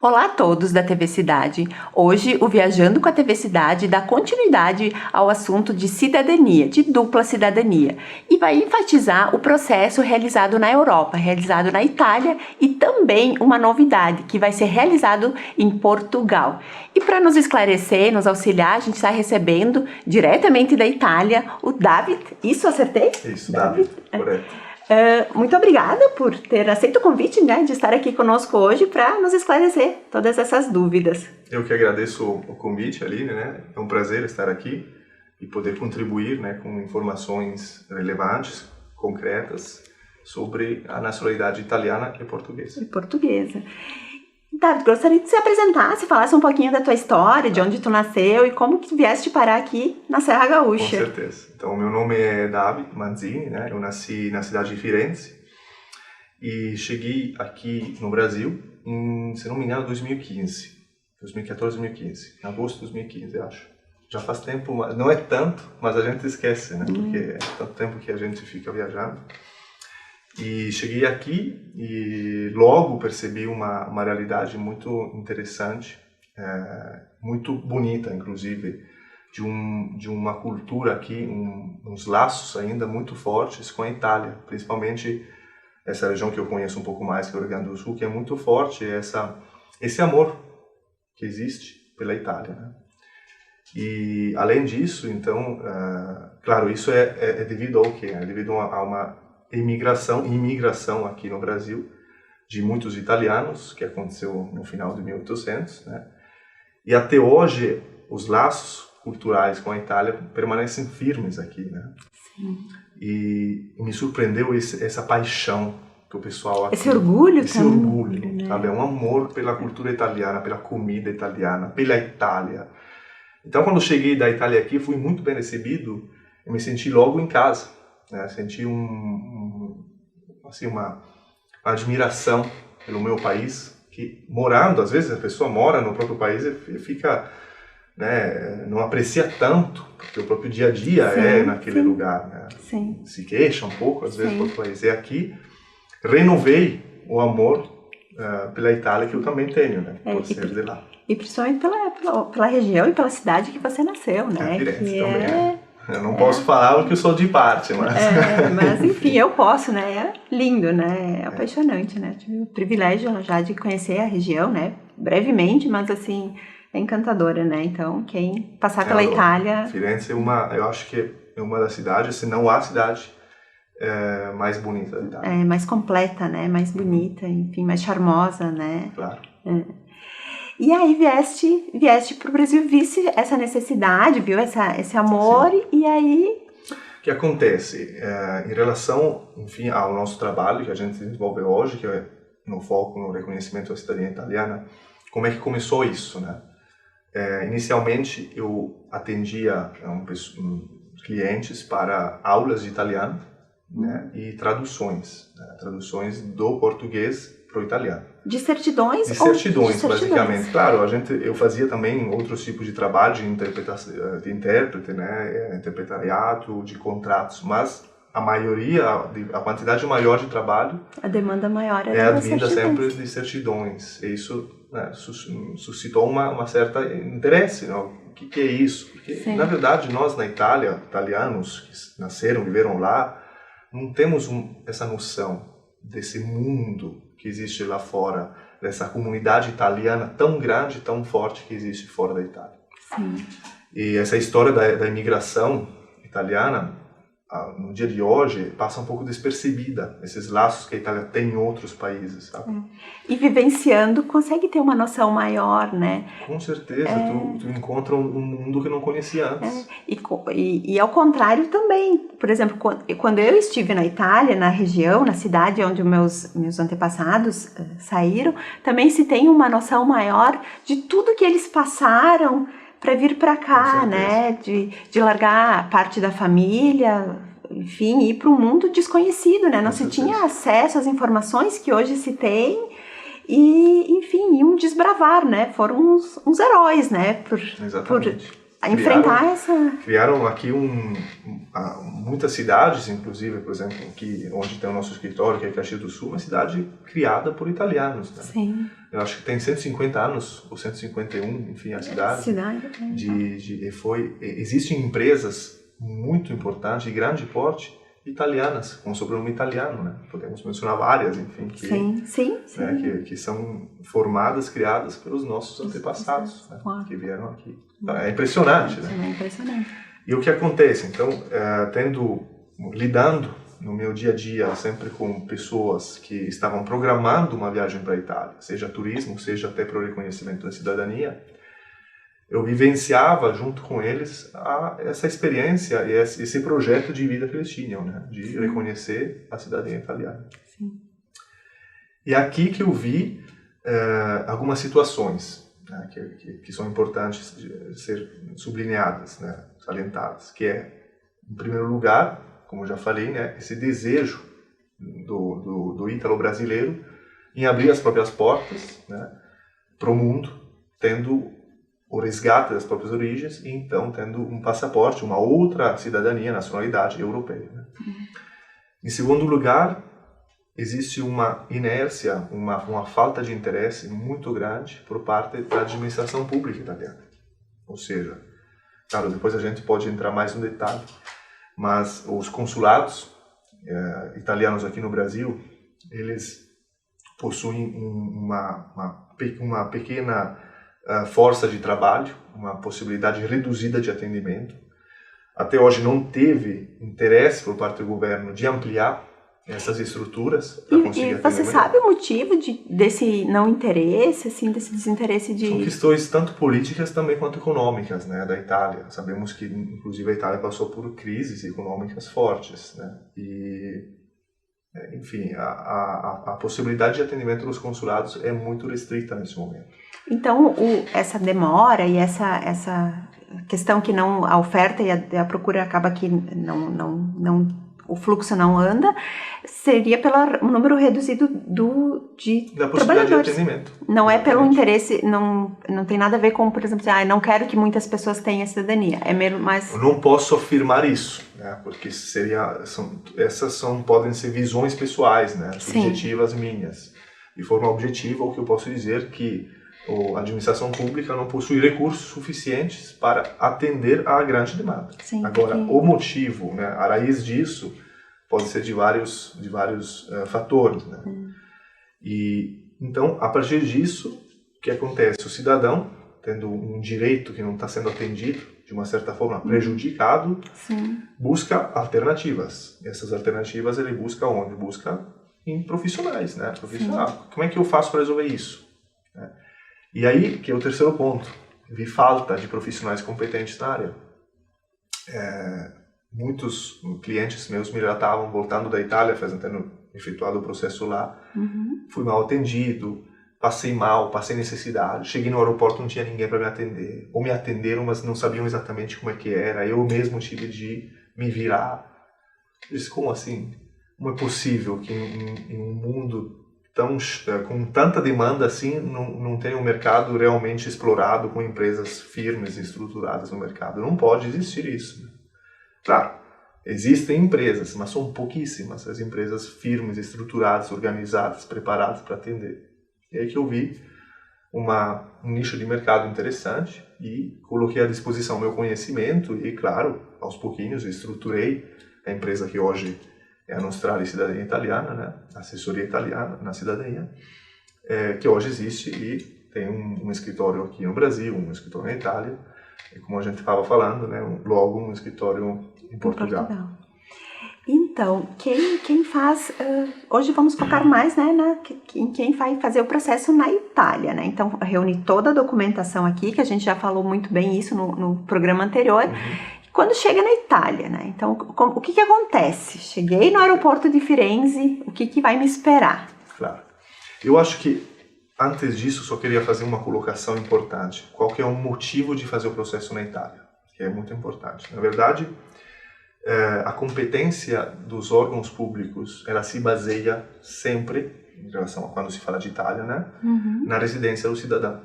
Olá a todos da TV Cidade. Hoje o Viajando com a TV Cidade dá continuidade ao assunto de cidadania, de dupla cidadania, e vai enfatizar o processo realizado na Europa, realizado na Itália e também uma novidade que vai ser realizado em Portugal. E para nos esclarecer, nos auxiliar, a gente está recebendo diretamente da Itália o David. Isso, acertei? Isso, David, correto. Muito obrigada por ter aceito o convite, né, de estar aqui conosco hoje para nos esclarecer todas essas dúvidas. Eu que agradeço o convite, Aline, né? É um prazer estar aqui e poder contribuir, né, com informações relevantes, concretas, sobre a nacionalidade italiana e portuguesa. David, gostaria de se apresentar, se falasse um pouquinho da tua história, de onde tu nasceu e como que vieste parar aqui na Serra Gaúcha. Com certeza. Então, meu nome é David Manzini, né? Eu nasci na cidade de Firenze e cheguei aqui no Brasil em, se não me engano, 2015. 2014, 2015. Em agosto de 2015, eu acho. Já faz tempo, não é tanto, mas a gente esquece, né? Porque é tanto tempo que a gente fica viajando. E cheguei aqui e logo percebi uma realidade muito interessante, muito bonita, inclusive, de uma cultura aqui, uns laços ainda muito fortes com a Itália, principalmente essa região que eu conheço um pouco mais, que é o Rio Grande do Sul, que é muito forte, esse amor que existe pela Itália, né? E além disso, então, claro, isso é devido ao quê? É devido a uma imigração aqui no Brasil de muitos italianos, que aconteceu no final de 1800, né? E até hoje os laços culturais com a Itália permanecem firmes aqui, né? Sim. E me surpreendeu essa paixão que o pessoal aqui... Esse orgulho esse também, orgulho, né? sabe? É um amor pela cultura italiana, pela comida italiana, pela Itália. Então, quando cheguei da Itália aqui, fui muito bem recebido e me senti logo em casa, né? Senti uma admiração pelo meu país, que morando, às vezes a pessoa mora no próprio país e fica, né, não aprecia tanto, porque o próprio dia a dia é naquele lugar, né? Sim. Se queixa um pouco, às vezes, pelo país. E aqui, renovei o amor pela Itália, que eu também tenho, né, por ser de lá. E principalmente pela região e pela cidade que você nasceu, né? Firenze que também, né? Eu não posso falar porque eu sou de parte, mas... mas enfim, eu posso, né? É lindo, né? É apaixonante, né? Tive o privilégio já de conhecer a região, né? Brevemente, mas assim, é encantadora, né? Então, quem passar pela Itália... Firenze eu acho que é uma das cidades, se não a cidade mais bonita da Itália. É, mais completa, né? Mais bonita, enfim, mais charmosa, né? Claro. E aí vieste para o Brasil, visse essa necessidade, viu esse amor. Sim. E aí... O que acontece? Em relação, enfim, ao nosso trabalho que a gente desenvolve hoje, que é no foco no reconhecimento da cidadania italiana, como é que começou isso, né? Inicialmente eu atendia clientes para aulas de italiano, né, e traduções do português para o italiano. De certidões? De certidões, basicamente. Claro, eu fazia também outros tipos de trabalho de intérprete, né, interpretariado, de contratos, mas a quantidade maior de trabalho, a demanda maior é a vinda sempre de certidões. E isso, né, suscitou uma certa interesse, né? O que é isso? Porque, na verdade, nós na Itália, italianos que nasceram, viveram lá, não temos essa noção desse mundo que existe lá fora, dessa comunidade italiana tão grande, tão forte que existe fora da Itália. Sim. E essa história da imigração italiana, no dia de hoje, passa um pouco despercebida, esses laços que a Itália tem em outros países, sabe? E vivenciando, consegue ter uma noção maior, né? Com certeza, tu encontra um mundo que não conhecia antes. E ao contrário também, por exemplo, quando eu estive na Itália, na região, na cidade onde meus antepassados saíram, também se tem uma noção maior de tudo que eles passaram para vir para cá, né? De largar parte da família, enfim, ir para um mundo desconhecido, né? Não se tinha acesso às informações que hoje se tem e, enfim, iam desbravar, né? Foram uns heróis, né? Exatamente. enfrentar essa... Criaram aqui muitas cidades, inclusive, por exemplo, aqui onde tem o nosso escritório, que é Caxias do Sul, uma cidade criada por italianos, né? Sim. Eu acho que tem 150 anos, ou 151, enfim, a cidade. Existem empresas muito importantes, de grande porte, italianas, com sobrenome italiano, né? Podemos mencionar várias, enfim, que são formadas, criadas pelos nossos antepassados, né? Que vieram aqui. É impressionante, né? É impressionante. E o que acontece? Então, lidando no meu dia a dia sempre com pessoas que estavam programando uma viagem para a Itália, seja turismo, seja até para o reconhecimento da cidadania, eu vivenciava junto com eles essa experiência e esse projeto de vida que eles tinham, né? De reconhecer a cidadania italiana. Sim. E aqui que eu vi algumas situações, né, que são importantes de ser sublinhadas, né, salientadas, que é, em primeiro lugar, como eu já falei, né, esse desejo do ítalo brasileiro em abrir as próprias portas, né, para o mundo, tendo o resgate das próprias origens e então tendo um passaporte, uma outra cidadania, nacionalidade europeia, né? Em segundo lugar, existe uma inércia, uma falta de interesse muito grande por parte da administração pública italiana. Ou seja, claro, depois a gente pode entrar mais no detalhe, mas os consulados italianos aqui no Brasil, eles possuem uma pequena força de trabalho, uma possibilidade reduzida de atendimento. Até hoje não teve interesse por parte do governo de ampliar essas estruturas para conseguir atendimento. Você sabe o motivo desse não interesse, assim, desse desinteresse de... São questões tanto políticas também quanto econômicas, né, da Itália. Sabemos que, inclusive, a Itália passou por crises econômicas fortes, né, e, enfim, a possibilidade de atendimento dos consulados é muito restrita nesse momento. Então, essa demora e essa questão que não a oferta e a procura acaba que o fluxo não anda, seria pelo número reduzido de da possibilidade trabalhadores. De atendimento. Não é pelo interesse, não tem nada a ver com, por exemplo, não quero que muitas pessoas tenham a cidadania. É mesmo mais... Eu não posso afirmar isso, né, porque podem ser visões pessoais, né, subjetivas minhas. De forma objetiva, o que eu posso dizer é que a administração pública não possui recursos suficientes para atender à grande demanda. Sim, agora, o motivo, né, a raiz disso pode ser de vários fatores, né? E então, a partir disso, o que acontece? O cidadão, tendo um direito que não está sendo atendido, de uma certa forma prejudicado, busca alternativas. E essas alternativas ele busca onde? Busca em profissionais, né? Como é que eu faço para resolver isso? E aí, que é o terceiro ponto, vi falta de profissionais competentes na área. Muitos clientes meus me relatavam, voltando da Itália, tendo efetuado o processo lá, fui mal atendido, passei mal, passei necessidade, cheguei no aeroporto, não tinha ninguém para me atender, ou me atenderam, mas não sabiam exatamente como é que era, eu mesmo tive de me virar. Eu disse, como assim? Como é possível que em um mundo com tanta demanda assim, não tem um mercado realmente explorado com empresas firmes e estruturadas no mercado? Não pode existir isso. Claro, existem empresas, mas são pouquíssimas as empresas firmes, estruturadas, organizadas, preparadas para atender. E aí que eu vi um nicho de mercado interessante e coloquei à disposição meu conhecimento e, claro, aos pouquinhos estruturei a empresa que hoje é a Nostrale Cidadania Italiana, né? Assessoria italiana na cidadania, que hoje existe e tem um escritório aqui no Brasil, um escritório na Itália, e como a gente estava falando, né, logo um escritório em Portugal. Então, quem faz... hoje vamos focar mais, né, em quem vai fazer o processo na Itália, né? Então, reuni toda a documentação aqui, que a gente já falou muito bem isso no programa anterior. Quando chega na Itália, né? Então, o que acontece? Cheguei no aeroporto de Firenze, o que vai me esperar? Claro. Eu acho que, antes disso, só queria fazer uma colocação importante. Qual que é o motivo de fazer o processo na Itália? Que é muito importante. Na verdade, a competência dos órgãos públicos, ela se baseia sempre, em relação a quando se fala de Itália, né? Na residência do cidadão.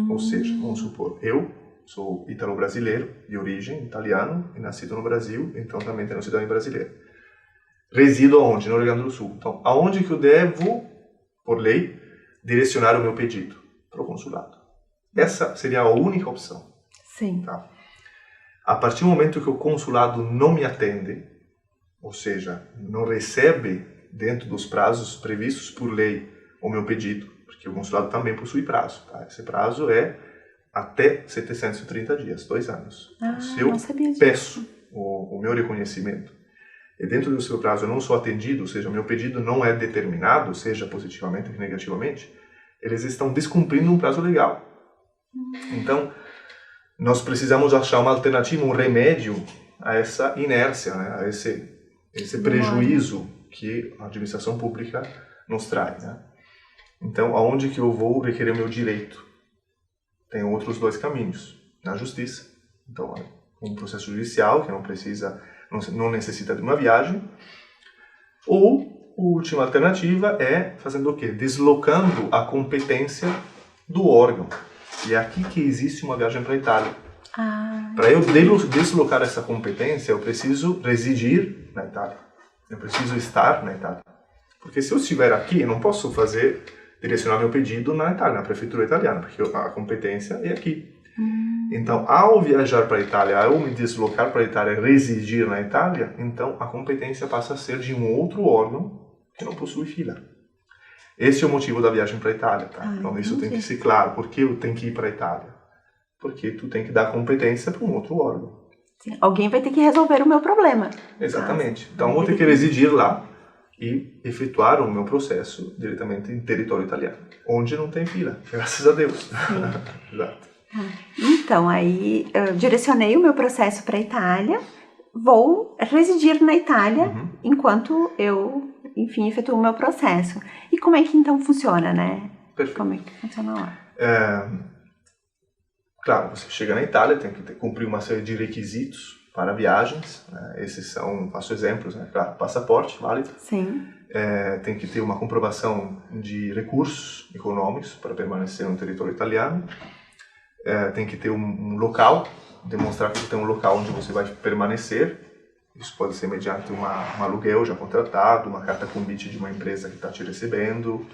Ou seja, vamos supor, eu sou ítalo-brasileiro, de origem, italiano, e nascido no Brasil, então também tenho cidadania brasileira. Resido aonde? No Rio Grande do Sul. Então, aonde que eu devo, por lei, direcionar o meu pedido? Para o consulado. Essa seria a única opção. Sim. Tá? A partir do momento que o consulado não me atende, ou seja, não recebe dentro dos prazos previstos por lei o meu pedido, porque o consulado também possui prazo. Tá? Esse prazo é até 730 dias, 2 anos. Então, se eu peço o meu reconhecimento e dentro do seu prazo eu não sou atendido, ou seja, o meu pedido não é determinado, seja positivamente ou negativamente, eles estão descumprindo um prazo legal. Então, nós precisamos achar uma alternativa, um remédio a essa inércia, né? A esse prejuízo que a administração pública nos traz. Né? Então, aonde que eu vou requerer meu direito? Tem outros 2 caminhos. Na justiça, então, um processo judicial que não necessita de uma viagem, ou a última alternativa é fazendo o quê? Deslocando a competência do órgão. E é aqui que existe uma viagem para a Itália. Para eu deslocar essa competência, eu preciso residir na Itália. Eu preciso estar na Itália. Porque se eu estiver aqui, eu não posso direcionar meu pedido na Itália, na prefeitura italiana, porque a competência é aqui. Então, ao viajar para a Itália, ao me deslocar para a Itália, residir na Itália, então a competência passa a ser de um outro órgão que não possui fila. Esse é o motivo da viagem para a Itália, tá? Então isso tem que ser claro. Por que eu tenho que ir para a Itália? Porque tu tem que dar competência para um outro órgão. Sim. Alguém vai ter que resolver o meu problema. Exatamente. Então eu vou ter que residir lá e efetuar o meu processo diretamente em território italiano, onde não tem fila, graças a Deus. Exato. Então, aí eu direcionei o meu processo para a Itália, vou residir na Itália enquanto eu, enfim, efetuo o meu processo. E como é que então funciona, né? Perfeito. Como é que funciona lá? Claro, você chega na Itália, tem que cumprir uma série de requisitos para viagens, né? Esses são, faço exemplos, né? Claro, passaporte válido. Sim. Tem que ter uma comprovação de recursos econômicos para permanecer no território italiano. Tem que ter um local, demonstrar que tem um local onde você vai permanecer. Isso pode ser mediante um aluguel já contratado, uma carta convite de uma empresa que está te recebendo.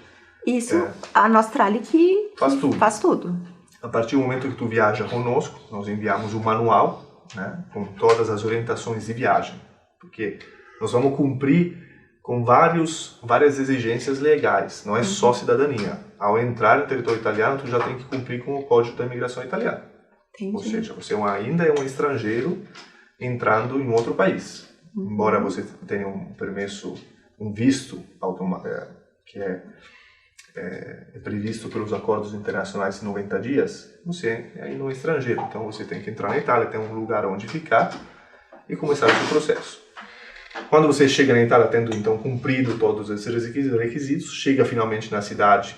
Isso, a Nostrale que faz tudo. A partir do momento que tu viaja conosco, nós enviamos um manual, né, com todas as orientações de viagem, porque nós vamos cumprir com várias exigências legais, não é só cidadania. Ao entrar no território italiano, tu já tem que cumprir com o Código da Imigração Italiana. Entendi. Ou seja, você ainda é um estrangeiro entrando em outro país. Embora você tenha um permesso, um visto que é previsto pelos acordos internacionais de 90 dias, você é ainda um estrangeiro. Então você tem que entrar na Itália, tem um lugar onde ficar e começar o seu processo. Quando você chega na Itália, tendo então cumprido todos esses requisitos, chega finalmente na cidade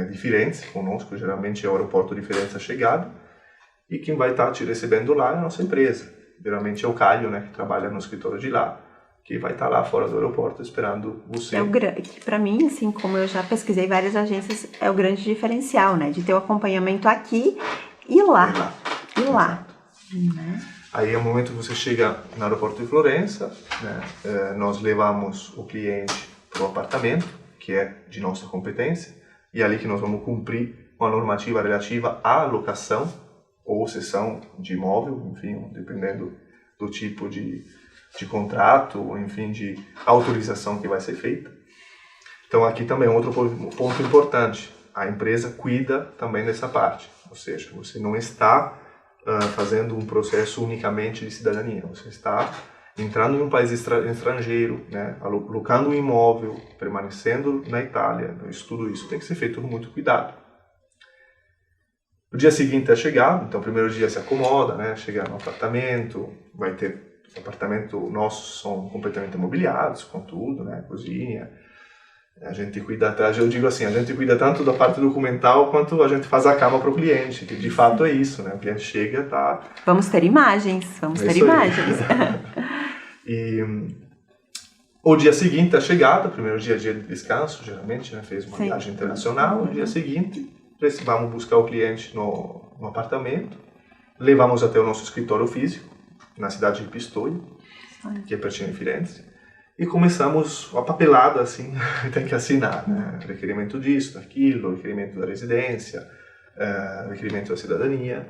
de Firenze, conosco, geralmente é o aeroporto de Firenze a chegada, e quem vai estar te recebendo lá é a nossa empresa. Geralmente é o Caio, né, que trabalha no escritório de lá, que vai estar lá fora do aeroporto esperando você. Para mim, assim, como eu já pesquisei várias agências, é o grande diferencial, né, de ter o acompanhamento aqui e lá. E lá. Aí é o momento que você chega no aeroporto de Florença, né, nós levamos o cliente para o apartamento, que é de nossa competência, e é ali que nós vamos cumprir uma normativa relativa à locação ou cessão de imóvel, enfim, dependendo do tipo de contrato, ou enfim, de autorização que vai ser feita. Então aqui também é outro ponto importante, a empresa cuida também dessa parte, ou seja, você não está fazendo um processo unicamente de cidadania, você está entrando em um país estrangeiro, né, alocando um imóvel, permanecendo na Itália, tudo isso tem que ser feito com muito cuidado. O dia seguinte é chegado, então o primeiro dia se acomoda, né, chega no apartamento, vai ter, os apartamentos nossos são completamente mobiliados, com tudo, né, cozinha, a gente cuida, eu digo assim, a gente cuida tanto da parte documental quanto a gente faz a cama para o cliente, que de fato é isso, né, o cliente chega, tá... Vamos ter imagens. E o dia seguinte, a chegada, primeiro dia de descanso, geralmente, né, fez uma viagem internacional, no dia seguinte, vamos buscar o cliente no apartamento, levamos até o nosso escritório físico, na cidade de Pistoia, que é pertinho de Firenze, e começamos a papelada, assim, tem que assinar, né? Requerimento disso, daquilo, requerimento da residência, requerimento da cidadania,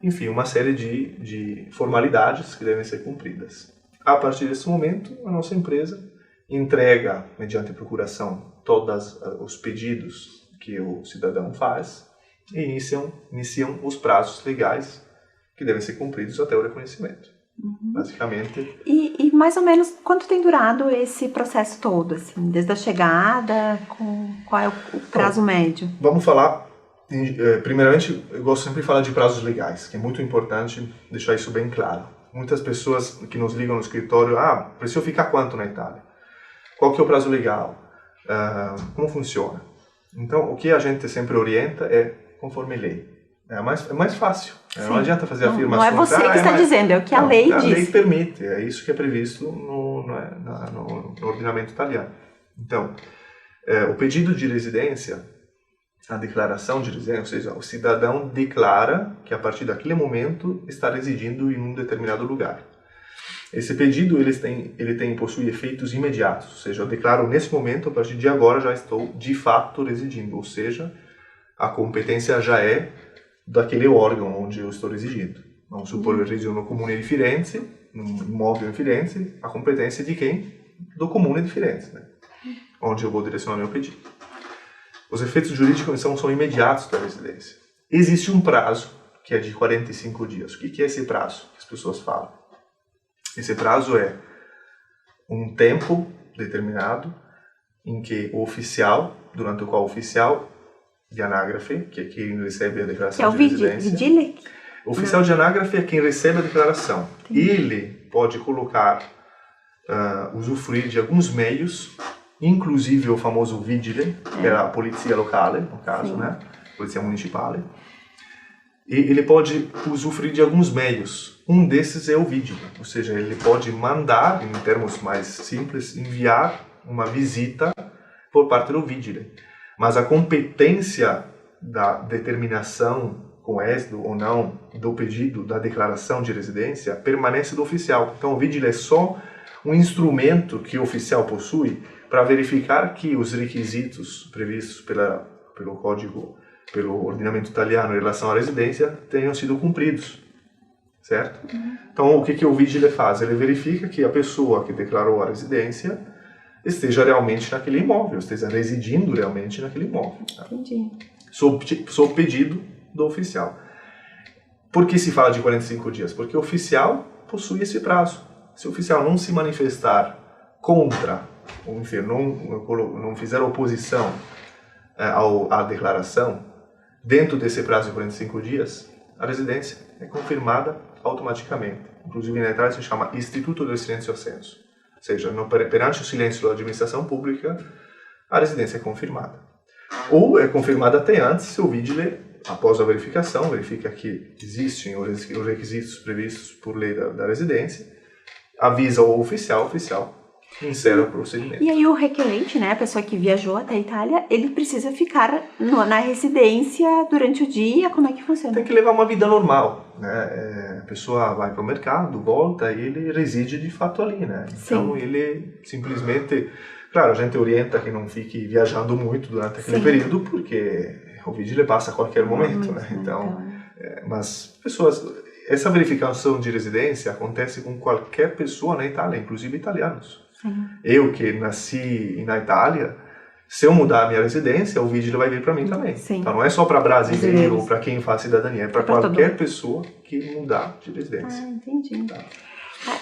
enfim, uma série de formalidades que devem ser cumpridas. A partir desse momento, a nossa empresa entrega, mediante procuração, todos os pedidos que o cidadão faz e iniciam os prazos legais que devem ser cumpridos até o reconhecimento. Basicamente. E mais ou menos quanto tem durado esse processo todo, assim, desde a chegada, qual é o prazo médio? Vamos falar, primeiramente, eu gosto sempre de falar de prazos legais, que é muito importante deixar isso bem claro. Muitas pessoas que nos ligam no escritório, preciso ficar quanto na Itália? Qual que é o prazo legal? Como funciona? Então, o que a gente sempre orienta é conforme lei. É mais fácil. Não adianta fazer afirmações. Não é você que está dizendo, é o que a lei diz. A lei permite, é isso que é previsto no ordenamento italiano. Então, o pedido de residência, a declaração de residência, ou seja, o cidadão declara que a partir daquele momento está residindo em um determinado lugar. Esse pedido possui efeitos imediatos, ou seja, eu declaro nesse momento, a partir de agora já estou de fato residindo, ou seja, a competência já é daquele órgão onde eu estou residindo. Vamos supor que eu resido no Comune de Firenze, num imóvel em Firenze, a competência é de quem? Do Comune de Firenze, né? Onde eu vou direcionar meu pedido. Os efeitos jurídicos são imediatos da residência. Existe um prazo, que é de 45 dias. O que é esse prazo que as pessoas falam? Esse prazo é um tempo determinado em que o oficial, durante o qual o oficial de anágrafe, que é quem recebe a declaração de residência. Vigile? O oficial de anágrafe é quem recebe a declaração. Entendi. Ele pode colocar, usufruir de alguns meios, inclusive o famoso vigile, que é a polizia locale, no caso, né? Polizia municipal. E ele pode usufruir de alguns meios. Um desses é o vigile, ou seja, ele pode mandar, em termos mais simples, enviar uma visita por parte do vigile. Mas a competência da determinação com êxito ou não do pedido da declaração de residência permanece do oficial. Então o vigile é só um instrumento que o oficial possui para verificar que os requisitos previstos pelo código, pelo ordenamento italiano em relação à residência tenham sido cumpridos, certo? Então o que o vigile faz? Ele verifica que a pessoa que declarou a residência esteja realmente naquele imóvel, esteja residindo realmente naquele imóvel. Tá? Entendi. Sob pedido do oficial. Por que se fala de 45 dias? Porque o oficial possui esse prazo. Se o oficial não se manifestar contra, ou enfim, não fizer oposição à declaração, dentro desse prazo de 45 dias, a residência é confirmada automaticamente. Inclusive, na Itália se chama Istituto del Silenzio Assenso. Ou seja, perante o silêncio da administração pública, a residência é confirmada. Ou é confirmada até antes se o vigile, após a verificação, verifica que existem os requisitos previstos por lei da residência, avisa o oficial encerra o procedimento. E aí o requerente, né, a pessoa que viajou até a Itália, ele precisa ficar na residência durante o dia? Como é que funciona? Tem que levar uma vida normal, né? A pessoa vai para o mercado, volta e ele reside de fato ali, né? Então Sim. ele simplesmente... Claro, a gente orienta que não fique viajando muito durante aquele período, porque o vigile passa a qualquer momento, né? Então, mas essa verificação de residência acontece com qualquer pessoa na Itália, inclusive italianos. Sim. Eu que nasci na Itália, se eu mudar a minha residência, o vigile vai vir para mim também. Sim. Então não é só para brasileiro ou para quem faz cidadania, é para qualquer pessoa que mudar de residência. Entendi. Tá.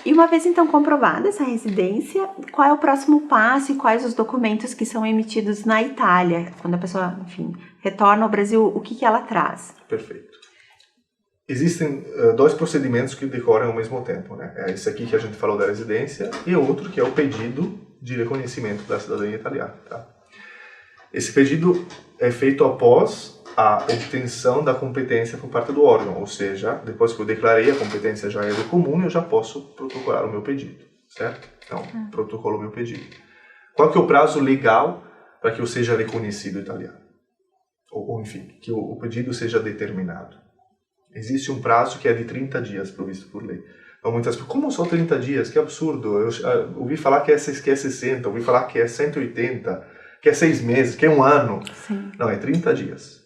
E uma vez então comprovada essa residência, qual é o próximo passo e quais os documentos que são emitidos na Itália? Quando a pessoa, enfim, retorna ao Brasil, o que ela traz? Perfeito. Existem dois procedimentos que decorrem ao mesmo tempo, né? É esse aqui que a gente falou da residência e outro que é o pedido de reconhecimento da cidadania italiana. Tá? Esse pedido é feito após a obtenção da competência por parte do órgão, ou seja, depois que eu declarei a competência já é do comune, eu já posso protocolar o meu pedido, certo? Então, protocolo o meu pedido. Qual que é o prazo legal para que eu seja reconhecido italiano? Ou enfim, que o pedido seja determinado? existe um prazo que é de 30 dias previsto por lei. Então, muitas pessoas, como só 30 dias? Que absurdo. Eu ouvi falar que é 60, ouvi falar que é 180, que é 6 meses, que é 1 ano. Sim. Não, é 30 dias.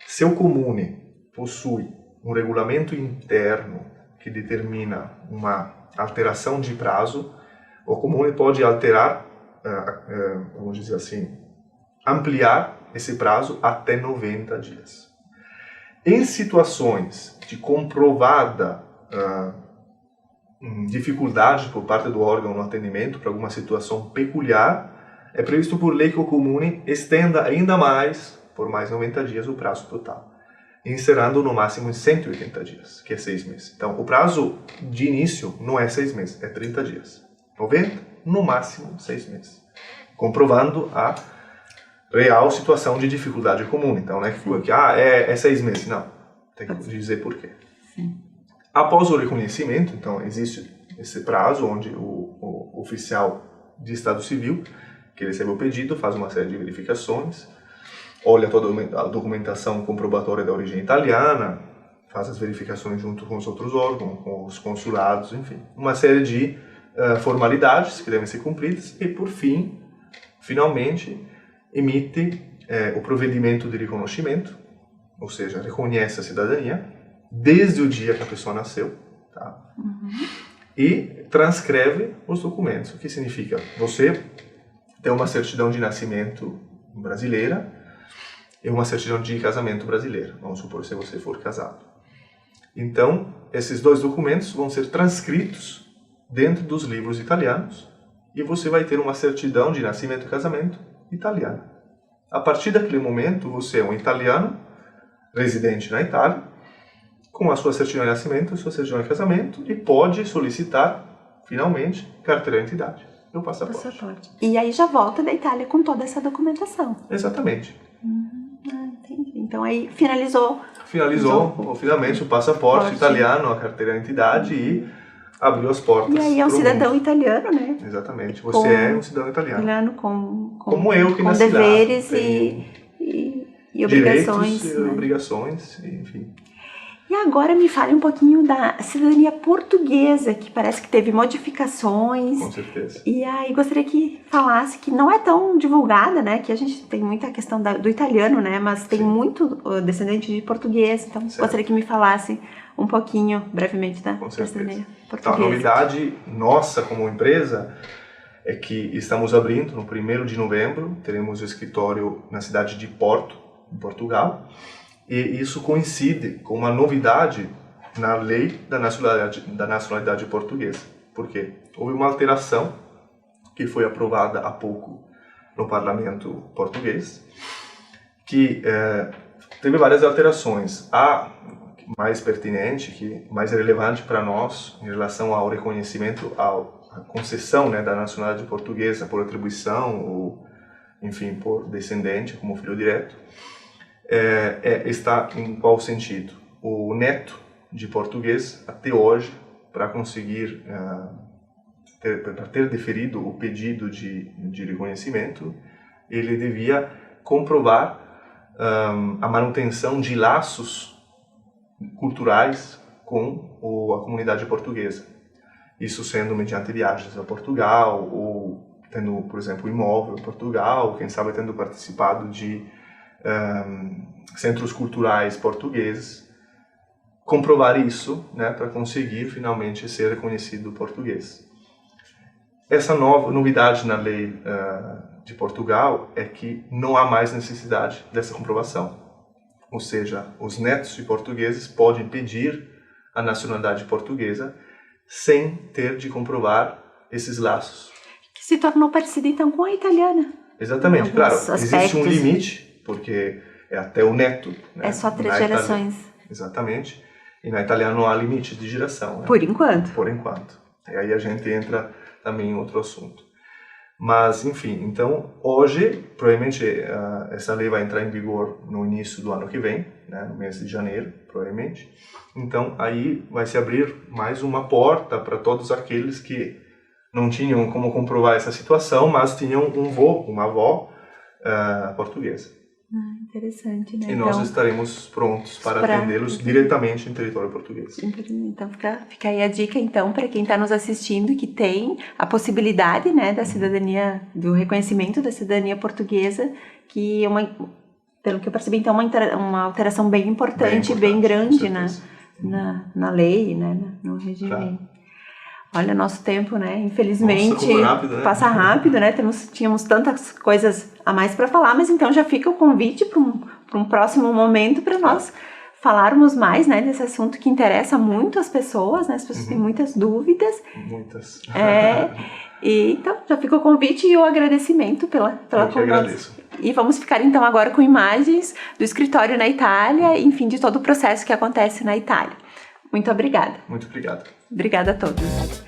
Se o comune possui um regulamento interno que determina uma alteração de prazo, o comune pode alterar, vamos dizer assim, ampliar esse prazo até 90 dias. Em situações de comprovada dificuldade por parte do órgão no atendimento para alguma situação peculiar, é previsto por lei que o comune estenda ainda mais, por mais 90 dias, o prazo total, encerrando no máximo em 180 dias, que é 6 meses. Então, o prazo de início não é 6 meses, é 30 dias. 90, no máximo 6 meses. Comprovando a real situação de dificuldade comum. Então, não é que é 6 meses. Não, tem que dizer por quê. Sim. Após o reconhecimento, então, existe esse prazo onde o oficial de Estado Civil, que recebe o pedido, faz uma série de verificações, olha toda a documentação comprobatória da origem italiana, faz as verificações junto com os outros órgãos, com os consulados, enfim. Uma série de formalidades que devem ser cumpridas e, por fim, finalmente, emite o provvedimento de reconhecimento, ou seja, reconhece a cidadania, desde o dia que a pessoa nasceu, tá? E transcreve os documentos, o que significa você tem uma certidão de nascimento brasileira e uma certidão de casamento brasileira, vamos supor, se você for casado. Então, esses dois documentos vão ser transcritos dentro dos livros italianos e você vai ter uma certidão de nascimento e casamento italiana. A partir daquele momento, você é um italiano residente na Itália, com a sua certidão de nascimento, a sua certidão de casamento, e pode solicitar, finalmente, carteira de identidade e o passaporte. E aí já volta da Itália com toda essa documentação. Exatamente. Entendi. Então aí finalizou finalmente o passaporte italiano, a carteira de identidade e abriu as portas. E aí é um cidadão italiano, né? Exatamente. Você é um cidadão italiano. Como eu, que com nasci deveres lá, e obrigações. Direitos, né? Obrigações, enfim. E agora me fale um pouquinho da cidadania portuguesa, que parece que teve modificações. Com certeza. E aí gostaria que falasse que não é tão divulgada, né? Que a gente tem muita questão do italiano, né? Mas tem muito descendente de português. Então, gostaria que me falasse um pouquinho, brevemente, da cidadania portuguesa. Então, a novidade nossa como empresa é que estamos abrindo, no 1º de novembro, teremos o escritório na cidade de Porto, em Portugal. E isso coincide com uma novidade na lei da nacionalidade portuguesa. Por quê? Houve uma alteração que foi aprovada há pouco no parlamento português, que teve várias alterações. A mais pertinente, mais relevante para nós em relação ao reconhecimento, à concessão, né, da nacionalidade portuguesa por atribuição ou, enfim, por descendente, como filho direto, está em qual sentido? O neto de português, até hoje, para conseguir ter deferido o pedido de reconhecimento, ele devia comprovar a manutenção de laços culturais com a comunidade portuguesa. Isso sendo mediante viagens a Portugal, ou tendo, por exemplo, imóvel em Portugal, quem sabe tendo participado de centros culturais portugueses, comprovar isso, né, para conseguir finalmente ser reconhecido português. Essa novidade na lei de Portugal é que não há mais necessidade dessa comprovação. Ou seja, os netos de portugueses podem pedir a nacionalidade portuguesa sem ter de comprovar esses laços. Que se tornou parecida então com a italiana. Exatamente, claro, existe um limite, porque é até o neto. Né? É só 3 gerações. Exatamente. E na italiana não há limite de geração. Né? Por enquanto. Por enquanto. E aí a gente entra também em outro assunto. Mas, enfim, então, hoje, provavelmente, essa lei vai entrar em vigor no início do ano que vem, né? No mês de janeiro, provavelmente. Então, aí vai se abrir mais uma porta para todos aqueles que não tinham como comprovar essa situação, mas tinham um avô, uma avó portuguesa. Interessante, né? E nós estaremos prontos para atendê-los diretamente em território português. Então fica aí a dica, então, para quem está nos assistindo, que tem a possibilidade, né, da cidadania, do reconhecimento da cidadania portuguesa, que pelo que eu percebi, então, uma alteração bem importante, bem grande na lei, né, no regimento. Claro. Olha, nosso tempo, né, infelizmente, rápido, né? Passa rápido, né, tínhamos tantas coisas a mais para falar, mas então já fica o convite para um próximo momento para nós falarmos mais, né, desse assunto que interessa muito as pessoas, né, as pessoas têm muitas dúvidas. Muitas. E então já fica o convite e o agradecimento pela conversa. Eu que agradeço. E vamos ficar então agora com imagens do escritório na Itália, enfim, de todo o processo que acontece na Itália. Muito obrigada. Muito obrigado. Obrigada a todos.